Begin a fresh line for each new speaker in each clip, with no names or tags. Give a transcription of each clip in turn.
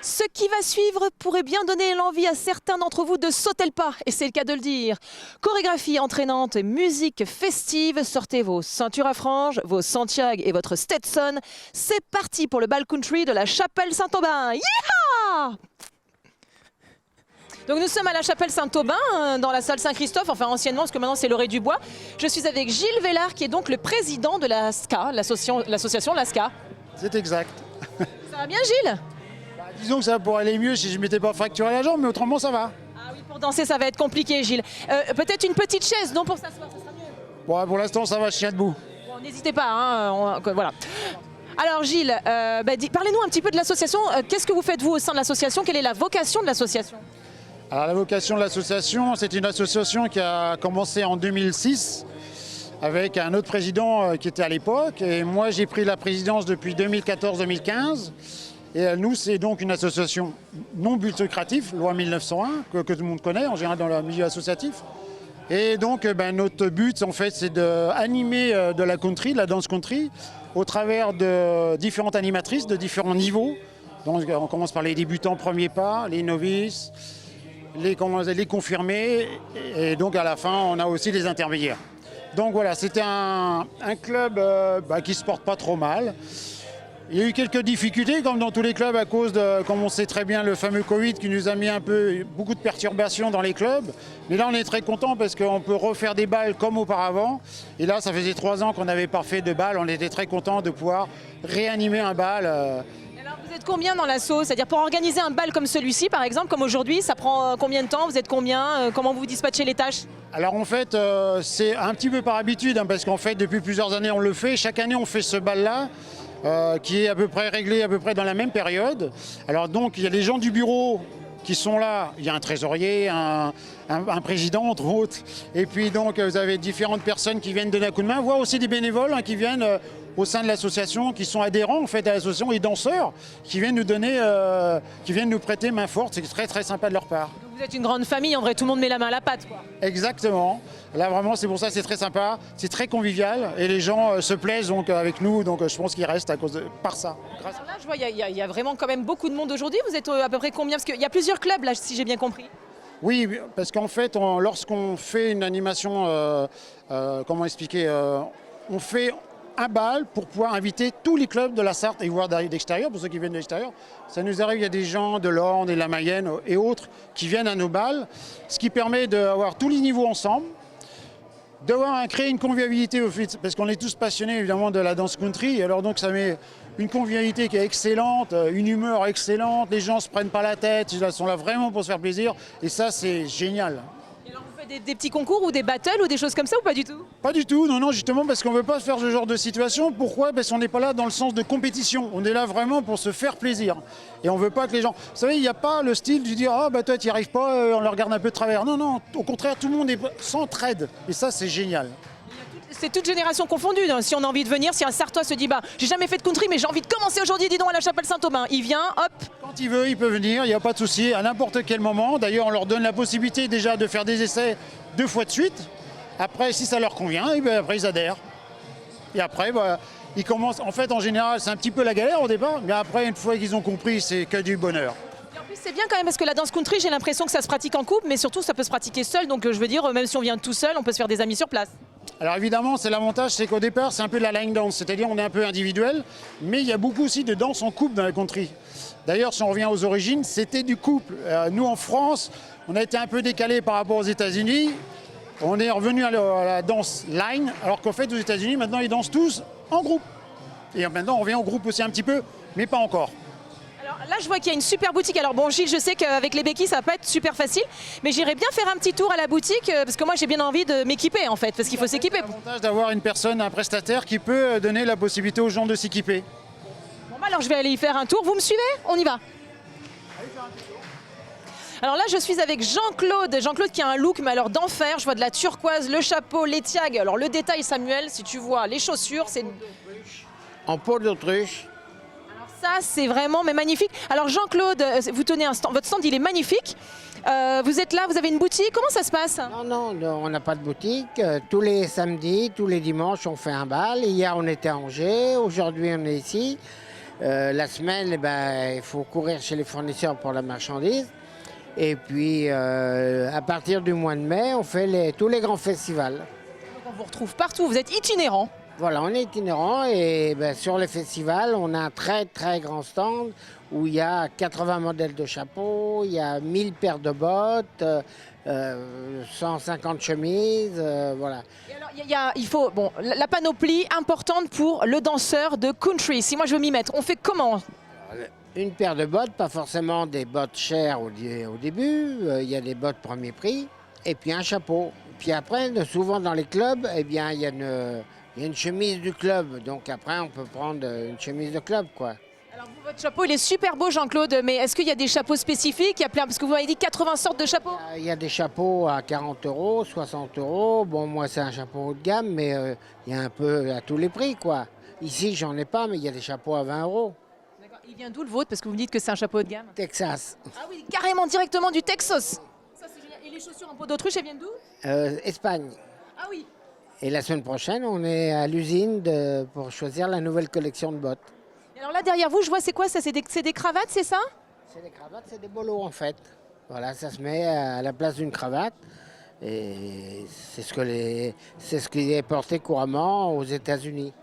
Ce qui va suivre pourrait bien donner l'envie à certains d'entre vous de sauter le pas, et c'est le cas de le dire. Chorégraphie entraînante, musique festive, sortez vos ceintures à franges, vos Santiago et votre Stetson. C'est parti pour le bal country de la Chapelle Saint-Aubin. Yeehaw! Donc nous sommes à la Chapelle Saint-Aubin, dans la salle Saint-Christophe, enfin anciennement, parce que maintenant c'est l'Orée du Bois. Je suis avec Gilles Vellard, qui est donc le président de la SCA, l'association La SCA.
C'est exact.
Ça va bien, Gilles?
Disons que ça pourrait aller mieux si je ne m'étais pas fracturé la jambe, mais autrement ça va.
Ah oui, pour danser, ça va être compliqué, Gilles. Peut-être une petite chaise, non, pour s'asseoir, ça sera mieux.
Bon, pour l'instant ça va, je tiens debout.
Bon, n'hésitez pas, hein, voilà. Alors Gilles, parlez-nous un petit peu de l'association. Qu'est-ce que vous faites vous au sein de l'association? Quelle est la vocation de l'association?
Alors la vocation de l'association, c'est une association qui a commencé en 2006 avec un autre président qui était à l'époque. Et moi j'ai pris la présidence depuis 2014-2015. Et nous, c'est donc une association non but lucratif, loi 1901, que tout le monde connaît en général dans le milieu associatif. Et donc notre but, en fait, c'est d'animer de la country, de la danse country, au travers de différentes animatrices de différents niveaux. Donc on commence par les débutants, premiers pas, les novices, les confirmés, et donc à la fin, on a aussi les intermédiaires. Donc voilà, c'était un club qui se porte pas trop mal. Il y a eu quelques difficultés, comme dans tous les clubs, à cause de, comme on sait très bien, le fameux Covid qui nous a mis beaucoup de perturbations dans les clubs. Mais là, on est très content parce qu'on peut refaire des balles comme auparavant. Et là, ça faisait 3 ans qu'on n'avait pas fait de balles. On était très content de pouvoir réanimer un bal.
Alors, vous êtes combien dans l'asso? C'est-à-dire, pour organiser un bal comme celui-ci, par exemple, comme aujourd'hui, ça prend combien de temps? Vous êtes combien? Comment vous dispatchez les tâches?
Alors en fait, c'est un petit peu par habitude, parce qu'en fait, depuis plusieurs années, on le fait. Chaque année, on fait ce bal-là. Qui est à peu près réglé à peu près dans la même période. Alors donc il y a les gens du bureau qui sont là, il y a un trésorier, un président entre autres, et puis donc vous avez différentes personnes qui viennent donner un coup de main, voire aussi des bénévoles qui viennent au sein de l'association, qui sont adhérents en fait à l'association, et danseurs qui viennent nous donner, qui viennent nous prêter main forte. C'est très très sympa de leur part.
Donc vous êtes une grande famille, en vrai, tout le monde met la main à la pâte, quoi.
Exactement. Là vraiment c'est pour ça, c'est très sympa, c'est très convivial et les gens se plaisent donc avec nous, donc je pense qu'ils restent par ça.
Alors là, je vois, il y a vraiment quand même beaucoup de monde aujourd'hui. Vous êtes à peu près combien? Parce qu'il y a plusieurs clubs là, si j'ai bien compris.
Oui, parce qu'en fait, lorsqu'on fait une animation, comment expliquer, on fait un bal pour pouvoir inviter tous les clubs de la Sarthe et voir d'extérieur, pour ceux qui viennent de l'extérieur. Ça nous arrive, il y a des gens de l'Orne et de la Mayenne et autres qui viennent à nos bals, ce qui permet d'avoir tous les niveaux ensemble, créer une convivialité, parce qu'on est tous passionnés évidemment de la danse country, alors donc ça met une convivialité qui est excellente, une humeur excellente, les gens se prennent pas la tête, ils sont là vraiment pour se faire plaisir, et ça c'est génial.
Et alors vous faites des petits concours ou des battles ou des choses comme ça ou pas du tout?
Pas du tout, non, justement parce qu'on ne veut pas faire ce genre de situation. Pourquoi? Parce qu'on n'est pas là dans le sens de compétition, on est là vraiment pour se faire plaisir. Et on ne veut pas que les gens... Vous savez, il n'y a pas le style de dire « Ah bah toi tu n'y arrives pas, on le regarde un peu de travers ». Non, au contraire, tout le monde s'entraide, et ça c'est génial.
C'est toute génération confondue. Si on a envie de venir, si un Sartois se dit j'ai jamais fait de country mais j'ai envie de commencer aujourd'hui, dis donc à la Chapelle Saint-Aubin, il vient, hop.
Quand il veut, il peut venir, il n'y a pas de souci, à n'importe quel moment. D'ailleurs, on leur donne la possibilité déjà de faire des essais 2 fois de suite. Après, si ça leur convient, et bien après ils adhèrent. Et après, ils commencent. En fait, en général, c'est un petit peu la galère au départ, mais après, une fois qu'ils ont compris, c'est que du bonheur.
Et en plus, c'est bien quand même parce que la danse country, j'ai l'impression que ça se pratique en couple, mais surtout ça peut se pratiquer seul. Donc je veux dire, même si on vient tout seul, on peut se faire des amis sur place.
Alors évidemment, c'est l'avantage, c'est qu'au départ, c'est un peu de la line dance, c'est-à-dire on est un peu individuel, mais il y a beaucoup aussi de danse en couple dans la country. D'ailleurs, si on revient aux origines, c'était du couple. Nous, en France, on a été un peu décalé par rapport aux États-Unis. On est revenu à la danse line, alors qu'en fait, aux États-Unis, maintenant, ils dansent tous en groupe. Et maintenant, on revient au groupe aussi un petit peu, mais pas encore.
Alors là, je vois qu'il y a une super boutique. Alors bon, Gilles, je sais qu'avec les béquilles, ça va pas être super facile, mais j'irais bien faire un petit tour à la boutique parce que moi, j'ai bien envie de m'équiper en fait, parce qu'il faut s'équiper.
C'est l'avantage d'avoir une personne, un prestataire qui peut donner la possibilité aux gens de s'équiper.
Bon, alors je vais aller y faire un tour. Vous me suivez? On y va. Alors là, je suis avec Jean-Claude. Jean-Claude qui a un look, mais alors d'enfer. Je vois de la turquoise, le chapeau, les tiags. Alors le détail, Samuel, si tu vois les chaussures, c'est...
En peau d'autruche.
Ça, c'est vraiment magnifique. Alors Jean-Claude, vous tenez un stand, votre stand il est magnifique. Vous êtes là, vous avez une boutique, comment ça se passe?
Non, on n'a pas de boutique. Tous les samedis, tous les dimanches, on fait un bal. Hier, on était à Angers, aujourd'hui, on est ici. La semaine, eh ben, il faut courir chez les fournisseurs pour la marchandise. Et puis, à partir du mois de mai, on fait tous les grands festivals.
Donc on vous retrouve partout, vous êtes itinérant.
Voilà, on est itinérant et ben, sur les festivals, on a un très très grand stand où il y a 80 modèles de chapeaux, il y a 1000 paires de bottes, 150 chemises, voilà.
Et alors, il faut la panoplie importante pour le danseur de country. Si moi je veux m'y mettre, on fait comment?
Une paire de bottes, pas forcément des bottes chères au début, il y a des bottes premier prix, et puis un chapeau. Puis après, souvent dans les clubs, eh bien, il y a une chemise du club, donc après on peut prendre une chemise de club, quoi.
Alors vous, votre chapeau, il est super beau, Jean-Claude, mais est-ce qu'il y a des chapeaux spécifiques? Il y a plein, parce que vous m'avez dit 80 sortes de chapeaux.
Il y a des chapeaux à 40 €, 60 €. Bon, moi, c'est un chapeau haut de gamme, mais il y a un peu à tous les prix, quoi. Ici, j'en ai pas, mais il y a des chapeaux à 20 €.
D'accord. Il vient d'où le vôtre? Parce que vous me dites que c'est un chapeau haut de gamme.
Texas,
Ah oui, carrément directement du Texas. Ça, c'est génial. Et les chaussures en peau d'autruche, elles viennent d'où?
Espagne.
Ah oui.
Et la semaine prochaine, on est à l'usine pour choisir la nouvelle collection de bottes.
Et alors là, derrière vous, je vois, c'est quoi ça? C'est des cravates, c'est ça?
C'est des cravates, c'est des bolos, en fait. Voilà, ça se met à la place d'une cravate. Et c'est ce qui est porté couramment aux États-Unis.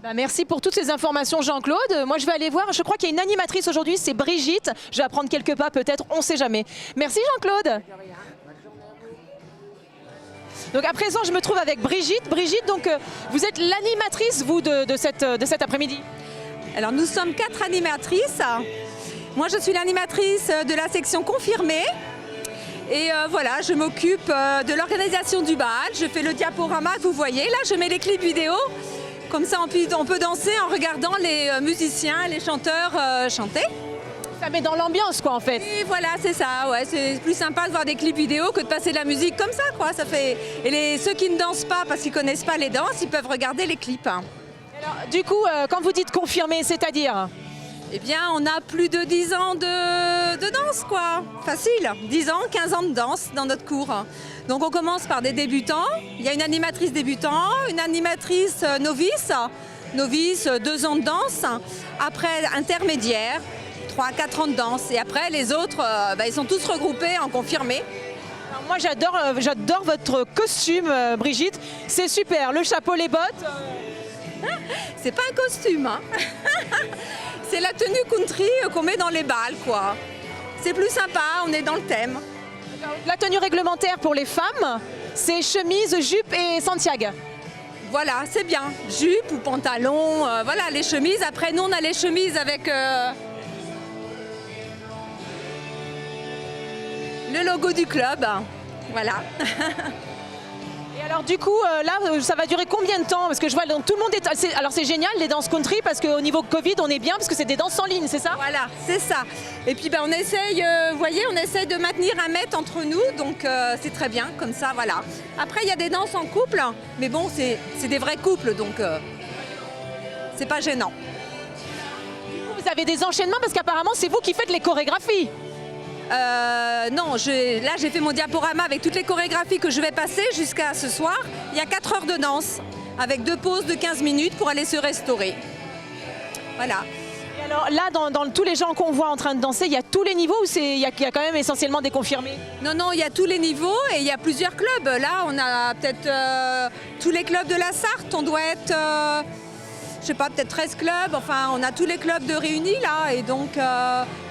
Bah, merci pour toutes ces informations, Jean-Claude. Moi, je vais aller voir. Je crois qu'il y a une animatrice aujourd'hui, c'est Brigitte. Je vais apprendre quelques pas, peut-être, on ne sait jamais. Merci, Jean-Claude. Donc à présent, je me trouve avec Brigitte. Brigitte, donc vous êtes l'animatrice, vous, de cet après-midi.
Alors nous sommes 4 animatrices. Moi je suis l'animatrice de la section confirmée. Et voilà, je m'occupe de l'organisation du bal. Je fais le diaporama que vous voyez. Là, je mets les clips vidéo. Comme ça, on peut danser en regardant les musiciens et les chanteurs chanter.
Ça met dans l'ambiance, quoi, en fait.
Et voilà, c'est ça, ouais, c'est plus sympa de voir des clips vidéo que de passer de la musique comme ça, quoi. Ça fait... Et ceux qui ne dansent pas parce qu'ils ne connaissent pas les danses, ils peuvent regarder les clips.
Alors, du coup, quand vous dites confirmer, c'est-à-dire?
Eh bien, on a plus de 10 ans de danse, quoi. Facile, 10 ans, 15 ans de danse dans notre cours. Donc on commence par des débutants. Il y a une animatrice débutant, une animatrice novice. Novice, 2 ans de danse. Après, intermédiaire. 3-4 ans de danse. Et après, les autres, ils sont tous regroupés en confirmé.
Alors moi, j'adore votre costume, Brigitte. C'est super. Le chapeau, les bottes.
C'est pas un costume, hein. C'est la tenue country qu'on met dans les bals, quoi. C'est plus sympa, on est dans le thème.
La tenue réglementaire pour les femmes, c'est chemise, jupe et Santiago.
Voilà, c'est bien. Jupe ou pantalon, voilà, les chemises. Après, nous, on a les chemises avec... le logo du club, voilà.
Et alors du coup, là, ça va durer combien de temps? Parce que je vois, donc, tout le monde est... Alors c'est génial, les danses country, parce qu'au niveau Covid, on est bien, parce que c'est des danses en ligne, c'est ça?
Voilà, c'est ça. Et puis on essaye, vous voyez, on essaye de maintenir 1 mètre entre nous, donc c'est très bien, comme ça, voilà. Après, il y a des danses en couple, mais bon, c'est des vrais couples, donc c'est pas gênant.
Du coup, vous avez des enchaînements, parce qu'apparemment, c'est vous qui faites les chorégraphies.
Non, là j'ai fait mon diaporama avec toutes les chorégraphies que je vais passer jusqu'à ce soir. Il y a 4 heures de danse avec 2 pauses de 15 minutes pour aller se restaurer. Voilà.
Et alors là, dans tous les gens qu'on voit en train de danser, il y a tous les niveaux ou il y a quand même essentiellement des confirmés?
Non, il y a tous les niveaux et il y a plusieurs clubs. Là, on a peut-être tous les clubs de la Sarthe. On doit être... je sais pas, peut-être 13 clubs, enfin on a tous les clubs de réunis là et donc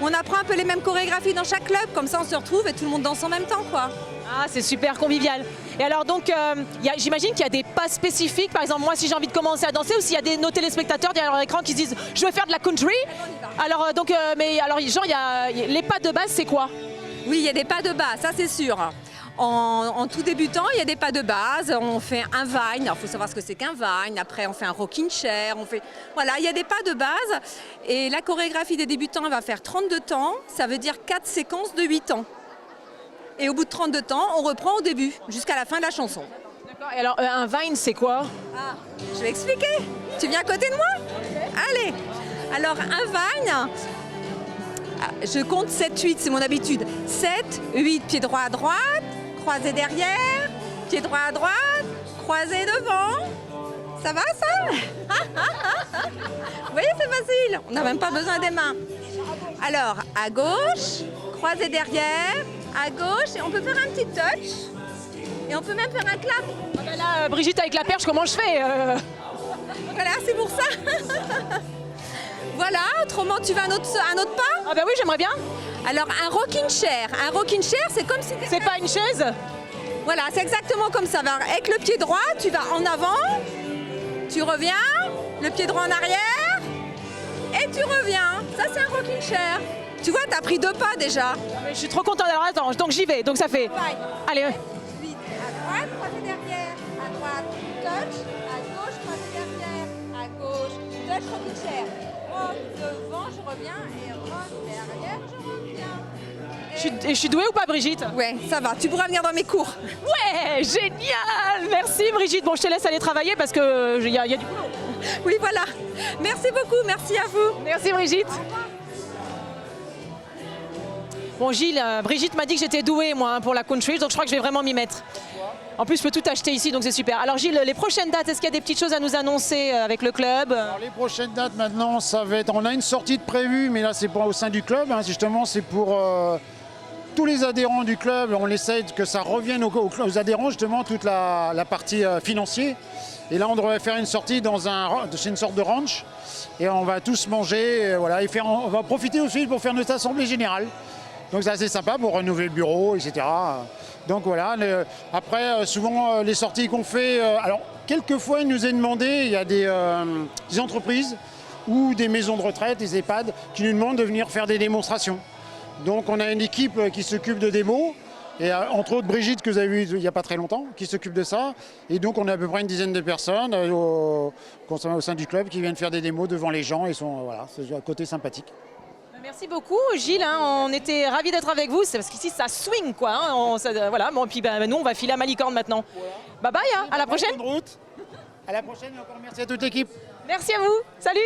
on apprend un peu les mêmes chorégraphies dans chaque club, comme ça on se retrouve et tout le monde danse en même temps, quoi.
Ah, c'est super convivial. Et alors donc, j'imagine qu'il y a des pas spécifiques, par exemple moi si j'ai envie de commencer à danser ou s'il y a nos téléspectateurs derrière leur écran qui se disent je veux faire de la country, alors donc, mais alors genre les pas de base c'est quoi?
Oui, il y a des pas de base, ça c'est sûr. En tout débutant, il y a des pas de base, on fait un vine, alors il faut savoir ce que c'est qu'un vine, après on fait un rocking chair, voilà, il y a des pas de base et la chorégraphie des débutants elle va faire 32 temps, ça veut dire 4 séquences de 8 temps. Et au bout de 32 temps, on reprend au début, jusqu'à la fin de la chanson.
D'accord, et alors un vine c'est quoi?
Ah, je vais expliquer, tu viens à côté de moi? Allez, alors un vine, je compte 7-8, c'est mon habitude, 7, 8, pied droit à droite, croisé derrière, pied droit à droite, croisé devant. Ça va ça? Vous voyez, c'est facile. On n'a même pas besoin des mains. Alors, à gauche, croisez derrière, à gauche, et on peut faire un petit touch. Et on peut même faire un clap.
Ah bah là, Brigitte, avec la perche, comment je fais
Voilà, c'est pour ça. Voilà, autrement tu veux un autre pas?
Ah bah oui, j'aimerais bien.
Alors un rocking chair. Un rocking chair, c'est comme si...
C'est pas une chaise?
Voilà, c'est exactement comme ça. Avec le pied droit, tu vas en avant, tu reviens, le pied droit en arrière, et tu reviens. Ça, c'est un rocking chair. Tu vois, t'as pris 2 pas déjà.
Mais je suis trop contente. Alors attends, donc j'y vais. Donc ça fait...
Ouais.
Allez,
Vite, à droite, croisez derrière, à droite, touch, à gauche, croisez derrière, à gauche, touch, rocking chair. Rock devant, je reviens, et rock derrière, je reviens.
je suis douée ou pas, Brigitte?
Ouais, ça va, tu pourras venir dans mes cours.
Ouais, génial. Merci, Brigitte. Bon, je te laisse aller travailler parce que il y a du boulot.
Oui, voilà. Merci beaucoup, merci à vous.
Merci, Brigitte. Bon, Gilles, Brigitte m'a dit que j'étais douée, moi, hein, pour la country, donc je crois que je vais vraiment m'y mettre. En plus, je peux tout acheter ici, donc c'est super. Alors, Gilles, les prochaines dates, est-ce qu'il y a des petites choses à nous annoncer avec le club?
Alors, les prochaines dates maintenant, ça va être. On a une sortie de prévue, mais là, c'est pas au sein du club. Hein, justement, c'est pour tous les adhérents du club. On essaie que ça revienne aux adhérents, justement, toute la partie financière. Et là, on devrait faire une sortie c'est une sorte de ranch. Et on va tous manger, voilà, et on va profiter aussi pour faire notre assemblée générale. Donc c'est assez sympa pour renouveler le bureau, etc. Donc voilà, après souvent les sorties qu'on fait, alors quelquefois il nous est demandé, il y a des entreprises ou des maisons de retraite, des EHPAD, qui nous demandent de venir faire des démonstrations. Donc on a une équipe qui s'occupe de démos, et entre autres Brigitte que vous avez vue il n'y a pas très longtemps, qui s'occupe de ça. Et donc on a à peu près une dizaine de personnes au sein du club qui viennent faire des démos devant les gens, et voilà, c'est un côté sympathique.
Merci beaucoup, Gilles. Hein, on était ravis d'être avec vous. C'est parce qu'ici, ça swing, quoi. Hein, voilà. Bon, et puis nous, on va filer à Malicorne maintenant. Bye bye, hein, à la prochaine.
Bonne route. À la prochaine et encore merci à toute l'équipe.
Merci à vous. Salut.